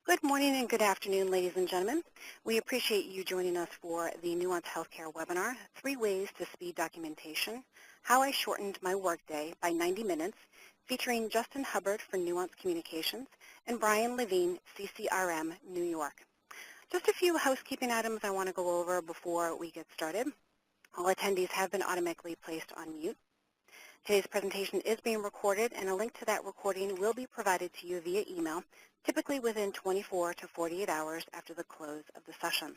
Good morning and good afternoon, ladies and gentlemen. We appreciate you joining us for the Nuance Healthcare webinar, 3 Ways to Speed Documentation, How I Shortened My Workday by 90 Minutes, featuring Justin Hubbard for Nuance Communications and Brian Levine, CCRM, New York. Just a few housekeeping items I want to go over before we get started. All attendees have been automatically placed on mute. Today's presentation is being recorded, and a link to that recording will be provided to you via email, typically within 24 to 48 hours after the close of the session.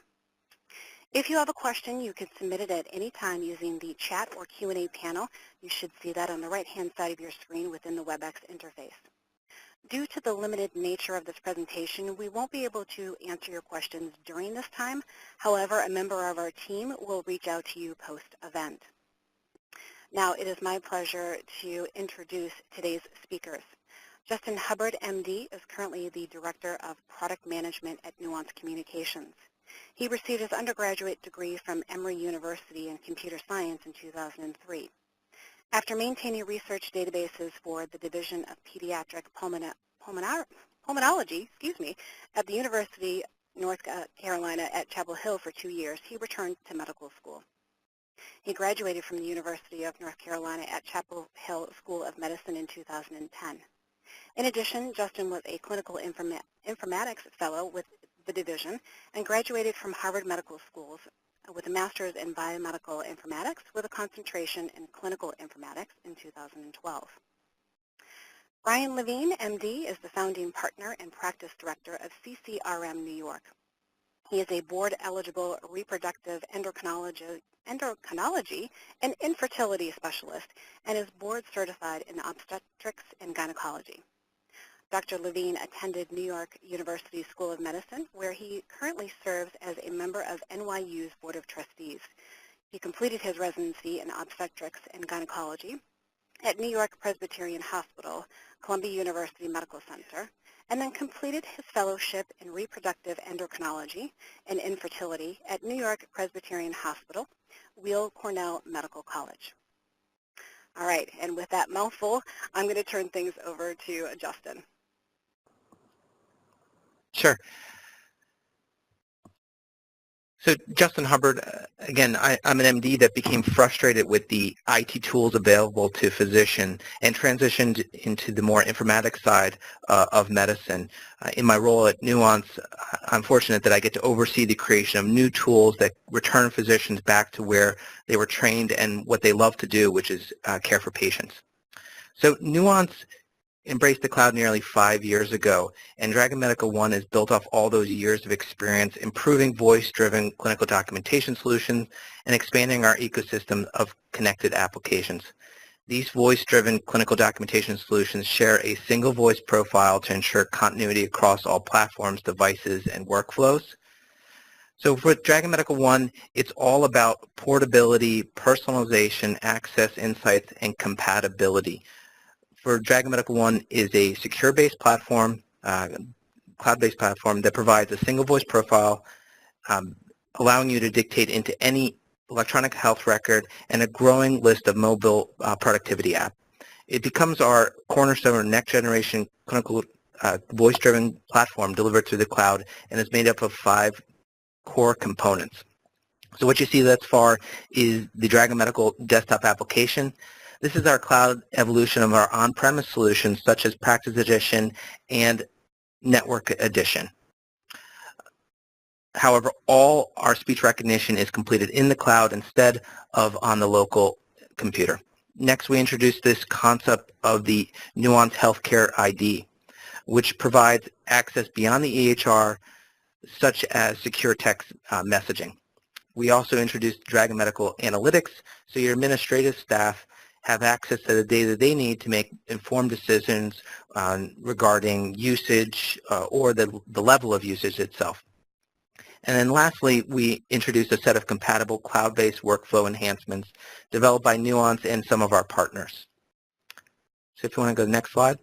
If you have a question, you can submit it at any time using the chat or Q&A panel. You should see that on the right-hand side of your screen within the WebEx interface. Due to the limited nature of this presentation, we won't be able to answer your questions during this time. However, a member of our team will reach out to you post-event. Now, it is my pleasure to introduce today's speakers. Justin Hubbard, MD, is currently the Director of Product Management at Nuance Communications. He received his undergraduate degree from Emory University in Computer Science in 2003. After maintaining research databases for the Division of Pediatric Pulmonology at the University of North Carolina at Chapel Hill for 2 years, he returned to medical school. He graduated from the University of North Carolina at Chapel Hill School of Medicine in 2010. In addition, Justin was a clinical informatics fellow with the division and graduated from Harvard Medical Schools with a master's in biomedical informatics with a concentration in clinical informatics in 2012. Brian Levine, MD, is the founding partner and practice director of CCRM New York. He is a board-eligible reproductive endocrinology and infertility specialist and is board-certified in obstetrics and gynecology. Dr. Levine attended New York University School of Medicine, where he currently serves as a member of NYU's Board of Trustees. He completed his residency in obstetrics and gynecology at New York Presbyterian Hospital, Columbia University Medical Center, and then completed his fellowship in reproductive endocrinology and infertility at New York Presbyterian Hospital, Weill Cornell Medical College. All right, and with that mouthful, I'm going to turn things over to Justin. Sure. So Justin Hubbard, again, I'm an MD that became frustrated with the IT tools available to physicians and transitioned into the more informatics side of medicine. In my role at Nuance, I'm fortunate that I get to oversee the creation of new tools that return physicians back to where they were trained and what they love to do, which is care for patients. So Nuance embraced the cloud nearly 5 years ago, and Dragon Medical One is built off all those years of experience improving voice-driven clinical documentation solutions and expanding our ecosystem of connected applications. These voice-driven clinical documentation solutions share a single voice profile to ensure continuity across all platforms, devices, and workflows. So for Dragon Medical One, it's all about portability, personalization, access, insights, and compatibility. For Dragon Medical One is a secure-based platform, cloud-based platform that provides a single voice profile, allowing you to dictate into any electronic health record and a growing list of mobile productivity apps. It becomes our cornerstone or next-generation clinical voice-driven platform delivered through the cloud and is made up of 5 core components. So what you see thus far is the Dragon Medical desktop application. This is our cloud evolution of our on-premise solutions such as Practice Edition and Network Edition. However, all our speech recognition is completed in the cloud instead of on the local computer. Next, we introduced this concept of the Nuance Healthcare ID, which provides access beyond the EHR, such as secure text messaging. We also introduced Dragon Medical Analytics, so your administrative staff have access to the data they need to make informed decisions regarding usage or the level of usage itself. And then lastly, we introduced a set of compatible cloud-based workflow enhancements developed by Nuance and some of our partners. So if you want to go to the next slide.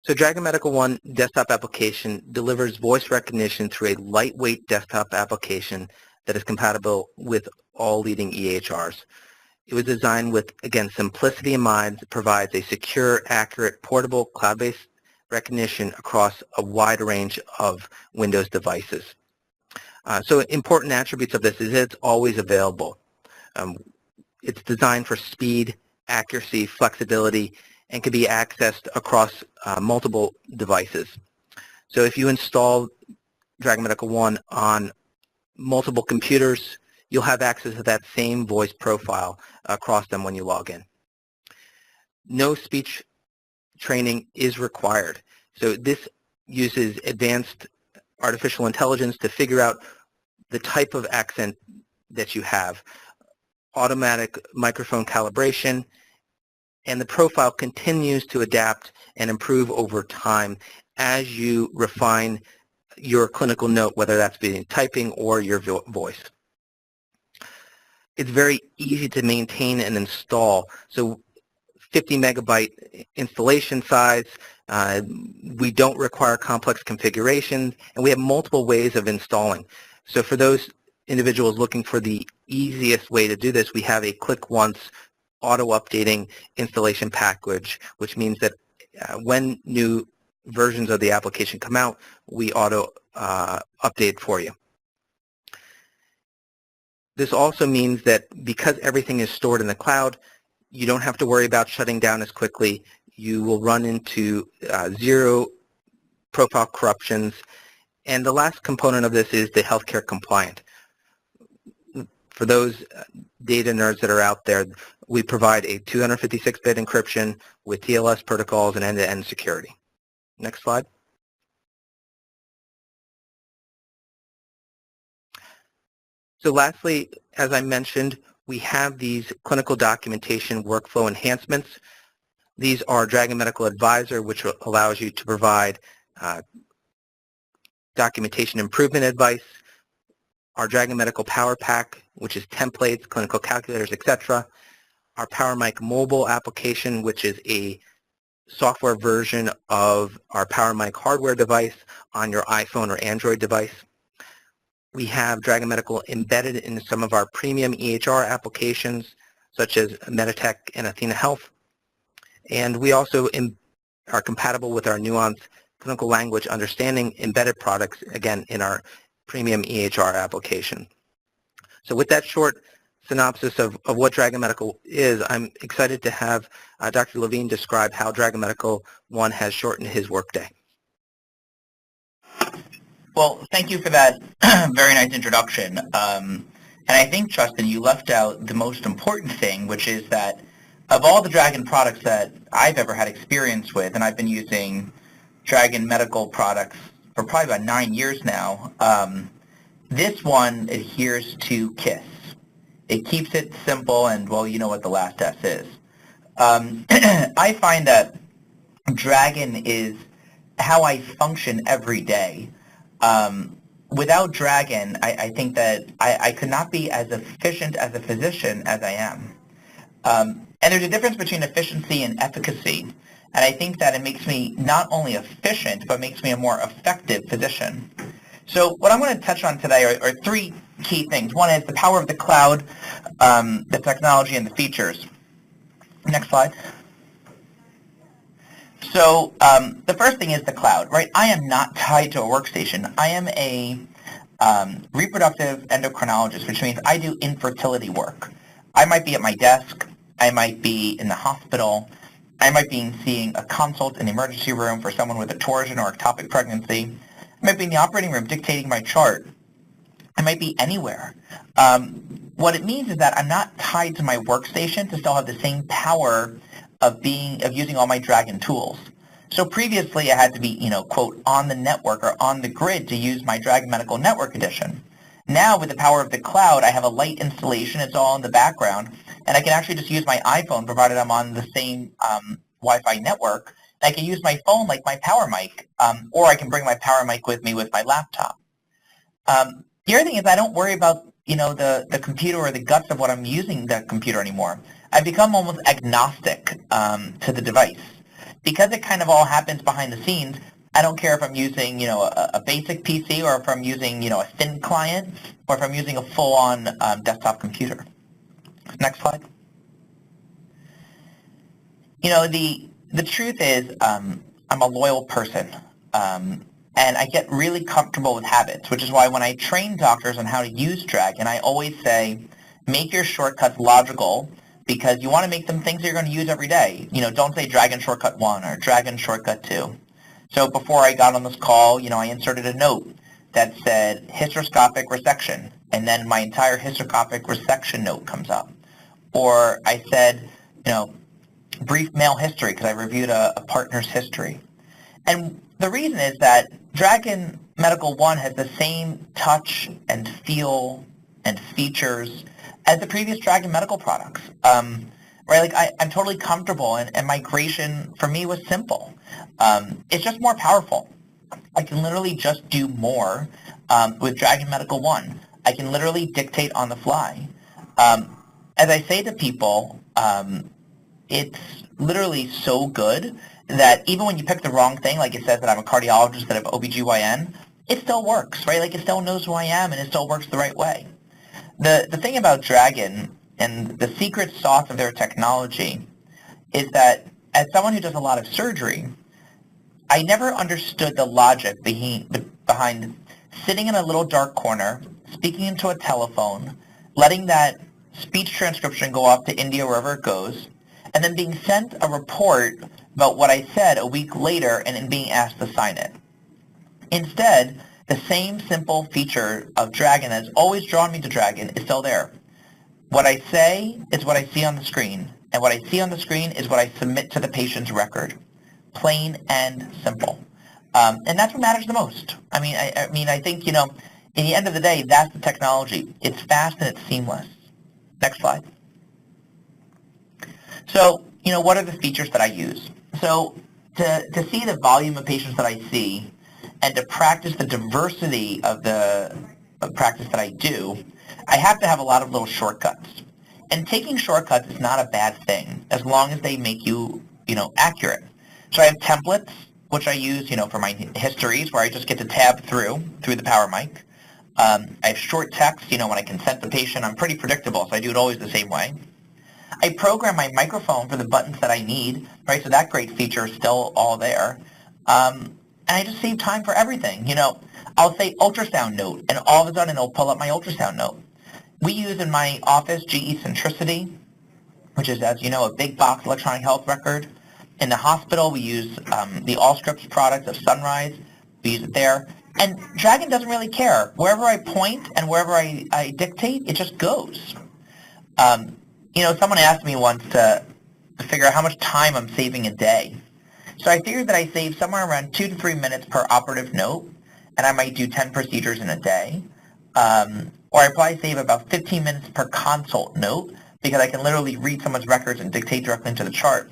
So Dragon Medical One desktop application delivers voice recognition through a lightweight desktop application that is compatible with all leading EHRs. It was designed with, again, simplicity in mind. It provides a secure, accurate, portable, cloud-based recognition across a wide range of Windows devices. So important attributes of this is that it's always available. It's designed for speed, accuracy, flexibility, and can be accessed across multiple devices. So if you install Dragon Medical One on multiple computers, you'll have access to that same voice profile across them when you log in. No speech training is required. So this uses advanced artificial intelligence to figure out the type of accent that you have, automatic microphone calibration, and the profile continues to adapt and improve over time as you refine your clinical note, whether that's being typing or your voice. It's very easy to maintain and install. So 50 megabyte installation size, we don't require complex configurations, and we have multiple ways of installing. So for those individuals looking for the easiest way to do this, we have a click once auto-updating installation package, which means that when new versions of the application come out, we auto-update for you. This also means that because everything is stored in the cloud, you don't have to worry about shutting down as quickly. You will run into zero profile corruptions. And the last component of this is the healthcare compliant. For those data nerds that are out there, we provide a 256-bit encryption with TLS protocols and end-to-end security. Next slide. So lastly, as I mentioned, we have these clinical documentation workflow enhancements. These are Dragon Medical Advisor, which allows you to provide documentation improvement advice, our Dragon Medical Power Pack, which is templates, clinical calculators, etc., our PowerMic mobile application, which is a software version of our PowerMic hardware device on your iPhone or Android device. We have Dragon Medical embedded in some of our premium EHR applications, such as Meditech and Athena Health. And we also are compatible with our Nuance clinical language understanding embedded products, again, in our premium EHR application. So with that short synopsis of what Dragon Medical is, I'm excited to have Dr. Levine describe how Dragon Medical One has shortened his workday. Well, thank you for that very nice introduction. And I think, Justin, you left out the most important thing, which is that of all the Dragon products that I've ever had experience with, and I've been using Dragon Medical products for probably about 9 years now, this one adheres to KISS. It keeps it simple, and, well, you know what the last S is. I find that Dragon is how I function every day. Without Dragon, I think that I could not be as efficient as a physician as I am. And there's a difference between efficiency and efficacy. And I think that it makes me not only efficient, but makes me a more effective physician. So what I'm going to touch on today are three key things. One is the power of the cloud, the technology, and the features. Next slide. So the first thing is the cloud, right? I am not tied to a workstation. I am a reproductive endocrinologist, which means I do infertility work. I might be at my desk. I might be in the hospital. I might be seeing a consult in the emergency room for someone with a torsion or ectopic pregnancy. I might be in the operating room dictating my chart. I might be anywhere. What it means is that I'm not tied to my workstation to still have the same power of using all my Dragon tools. So previously I had to be, quote, on the network or on the grid to use my Dragon Medical Network Edition. Now with the power of the cloud, I have a light installation, it's all in the background, and I can actually just use my iPhone provided I'm on the same Wi-Fi network. I can use my phone like my PowerMic, or I can bring my PowerMic with me with my laptop. The other thing is I don't worry about the computer or the guts of what I'm using the computer anymore. I've become almost agnostic to the device. Because it kind of all happens behind the scenes, I don't care if I'm using a basic PC or if I'm using a thin client or if I'm using a full-on desktop computer. Next slide. The truth is, I'm a loyal person, and I get really comfortable with habits, which is why when I train doctors on how to use Dragon, I always say, make your shortcuts logical, because you want to make them things that you're going to use every day. Don't say Dragon Shortcut 1 or Dragon Shortcut 2. So before I got on this call, I inserted a note that said hysteroscopic resection, and then my entire hysteroscopic resection note comes up. Or I said, brief male history, because I reviewed a partner's history. And the reason is that Dragon Medical 1 has the same touch and feel and features as the previous Dragon Medical products. Right? Like I'm totally comfortable, and migration for me was simple. It's just more powerful. I can literally just do more with Dragon Medical 1. I can literally dictate on the fly. As I say to people, it's literally so good that even when you pick the wrong thing, like it says that I'm a cardiologist instead of OBGYN, it still works, right? Like it still knows who I am, and it still works the right way. The thing about Dragon and the secret sauce of their technology is that as someone who does a lot of surgery, I never understood the logic behind sitting in a little dark corner, speaking into a telephone, letting that speech transcription go off to India, wherever it goes, and then being sent a report about what I said a week later and then being asked to sign it. Instead, the same simple feature of Dragon that's always drawn me to Dragon is still there. What I say is what I see on the screen, and what I see on the screen is what I submit to the patient's record. Plain and simple. And that's what matters the most. I think, in the end of the day, that's the technology. It's fast and it's seamless. Next slide. So, what are the features that I use? So, to see the volume of patients that I see and to practice the diversity of the practice that I do, I have to have a lot of little shortcuts. And taking shortcuts is not a bad thing, as long as they make you, accurate. So I have templates, which I use, for my histories, where I just get to tab through the power mic. I have short text, when I consent the patient. I'm pretty predictable, so I do it always the same way. I program my microphone for the buttons that I need, right? So that great feature is still all there. And I just save time for everything. I'll say ultrasound note, and all of a sudden it'll pull up my ultrasound note. We use in my office GE Centricity, which is, as you know, a big box electronic health record. In the hospital, we use the Allscripts product of Sunrise. We use it there. And Dragon doesn't really care. Wherever I point and wherever I dictate, it just goes. Someone asked me once to figure out how much time I'm saving a day. So I figured that I save somewhere around 2 to 3 minutes per operative note, and I might do 10 procedures in a day. Or I probably save about 15 minutes per consult note, because I can literally read someone's records and dictate directly into the chart.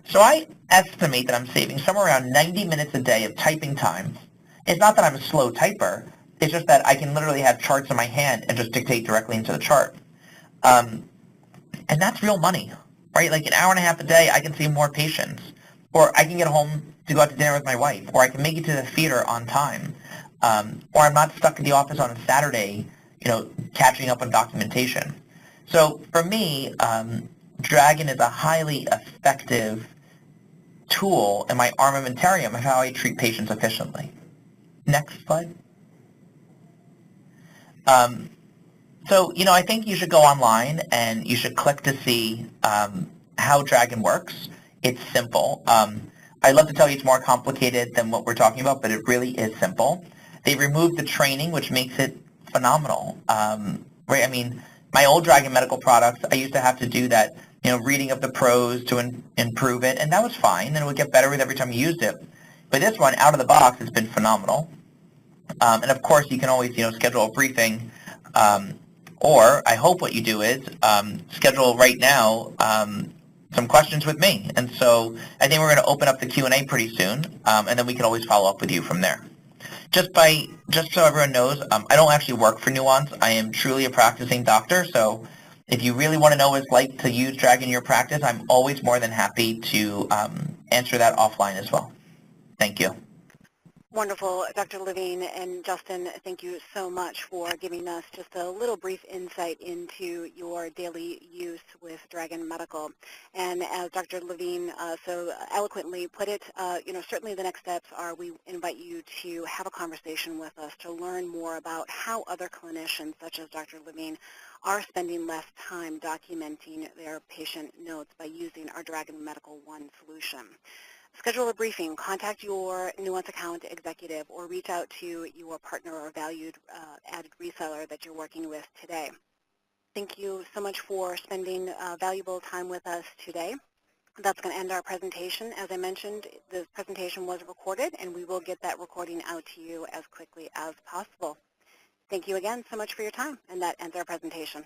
So I estimate that I'm saving somewhere around 90 minutes a day of typing time. It's not that I'm a slow typer. It's just that I can literally have charts in my hand and just dictate directly into the chart. And that's real money, right? Like an hour and a half a day, I can see more patients. Or I can get home to go out to dinner with my wife. Or I can make it to the theater on time. Or I'm not stuck in the office on a Saturday, catching up on documentation. So for me, Dragon is a highly effective tool in my armamentarium of how I treat patients efficiently. Next slide. So, I think you should go online and you should click to see how Dragon works. It's simple. I'd love to tell you it's more complicated than what we're talking about, but it really is simple. They removed the training, which makes it phenomenal. Right? My old Dragon Medical products, I used to have to do that, reading of the pros to improve it, and that was fine, and it would get better with every time you used it. But this one, out of the box, has been phenomenal. And of course, you can always, schedule a briefing, or I hope what you do is schedule right now some questions with me. And so I think we're going to open up the Q&A pretty soon, and then we can always follow up with you from there. Just so everyone knows, I don't actually work for Nuance. I am truly a practicing doctor, so if you really want to know what it's like to use Dragon in your practice, I'm always more than happy to answer that offline as well. Thank you. Wonderful. Dr. Levine and Justin, thank you so much for giving us just a little brief insight into your daily use with Dragon Medical. And as Dr. Levine so eloquently put it, certainly the next steps are we invite you to have a conversation with us to learn more about how other clinicians, such as Dr. Levine, are spending less time documenting their patient notes by using our Dragon Medical One solution. Schedule a briefing, contact your Nuance account executive, or reach out to your partner or valued added reseller that you're working with today. Thank you so much for spending valuable time with us today. That's going to end our presentation. As I mentioned, the presentation was recorded, and we will get that recording out to you as quickly as possible. Thank you again so much for your time, and that ends our presentation.